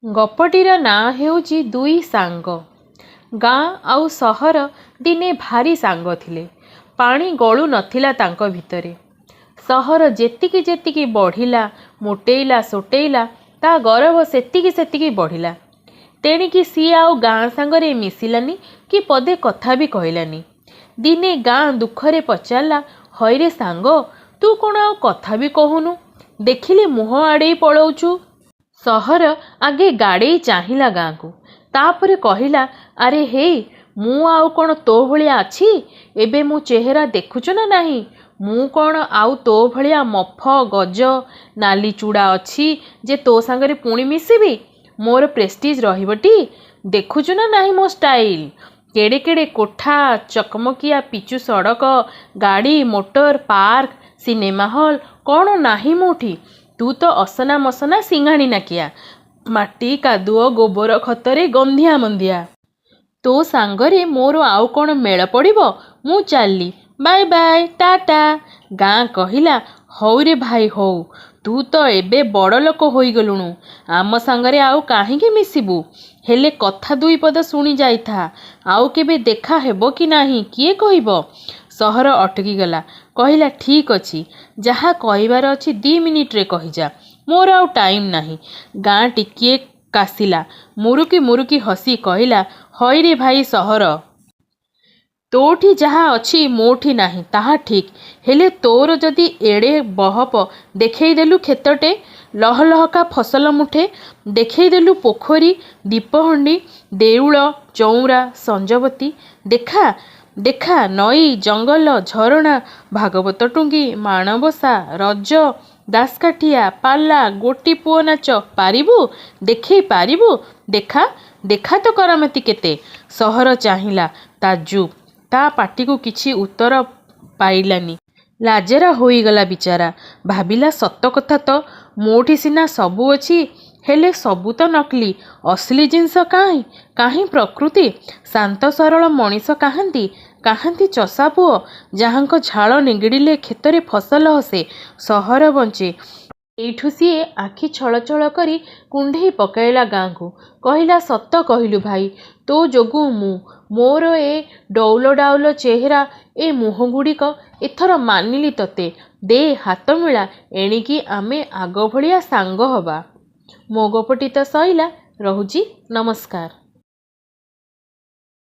गपटीर नाँ हेउची दुई सांग। गाँ आउ सहर दिने भारी सांग थिले। पानी गलु नथिला तांको भितरे। सहर जेतिकी जेतिकी बढ़िला मोटेइला सोटेइला ता गौरव सेतिकी सेतिकी बढ़िला। तेणिकी सी आउ गाँ सांगरे मिसिलानी कि पदे कथा भी कहलानी। दिने गाँ दुखरे पचारला, हईरे सांग तू कौन आउ कथा भी कहूनु, देखिले मुह आड़े पलाउछु। सहर आगे गाड़े चाहिला गाँ को, तापरे कहिला, अरे हे मु आउ कौन तो भलिया अछि, एबे मो चेहरा देखुछु ना नहीं। मु कौन आउ तो भलिया मफ गज नाली चूड़ा अछि जे तो सांगरे पुणी मिसिबी। मोर प्रेस्टीज रहिबटी, देखुछु ना नहीं मो स्टाइल। केड़े केड़े कोठा, चकमकिया पिचु सड़क, गाड़ी मोटर, पार्क, सिनेमा हॉल कौन नाही मोठी। तू तो असना मसना सिंघाणी नाकिया, माटी कादुओ गोबर खतरे गंधिया मंदिया। तो सांगरे मोर आउ कौन मेल पड़िबो, मु चाली, बाय बाय टाटा। गाँ कहिला, हौ रे भाई हौ, तू तो एबे बड़ लोक होई गलुणु, आम सांगरे आउ काहींकी मिसिबू। हेले कथा दुई पद सुनी जाइथा, आउ केबे देखा हेबो कि नाही किए कहिबो। सहर अटकी गला, कहिला ठीक अछि, जहा कहिबार अछि 2 मिनिट रे कहिजा, मोर आउ टाइम नाही। गाँ टिकिए कासिला, मुरुकी मुरुकी हसी कहिला, हई रे भाई सहर, तोठी जहा अछि मोठी नाही ताहा ठीक। हेले तोर जदि एड़े बहप देखैदेलु खेतटे, लहलहका फसल मुठे देखैदेलु, पोखरी दीपहंडी देउळ चौरा संजबती, देखा देखा नई जंगल झरणा भागवत टुंगी माणबसा रज दासकाठिया पाला गोटी पुओ नाच पारिबू, देखै पारिबू, देखा देखा तो करामती केते। सहर चाहिला ताजुब, ता पाटिकू किछि उत्तर पाइलानी। लाजेरा होईगला बिचारा, भाबिला सत कथा तो, मोठी सिना सबू अछि, हेले सबू तो नकली, असली जिनस काहीं काहीं प्रकृति। शांत सरल मनीष काहांती काहांती चषा पुओ, जहांको झाଳ निगिड़िले खेतरे फसल हसे, सहर बंचे। एठू सिए आखि छल छल करी कुंढेई पकाइला गाँ को, कहिला सत कहिलु भाई, तो जोगु मु मोर ए डौल डाउल चेहरा ए मुह गुड़िक एथर मानिली तते, दे हाथ मिला, एणिकी आमे आग भलिया सांग हबा। मो गपटी तो सइला, रहुची, नमस्कार।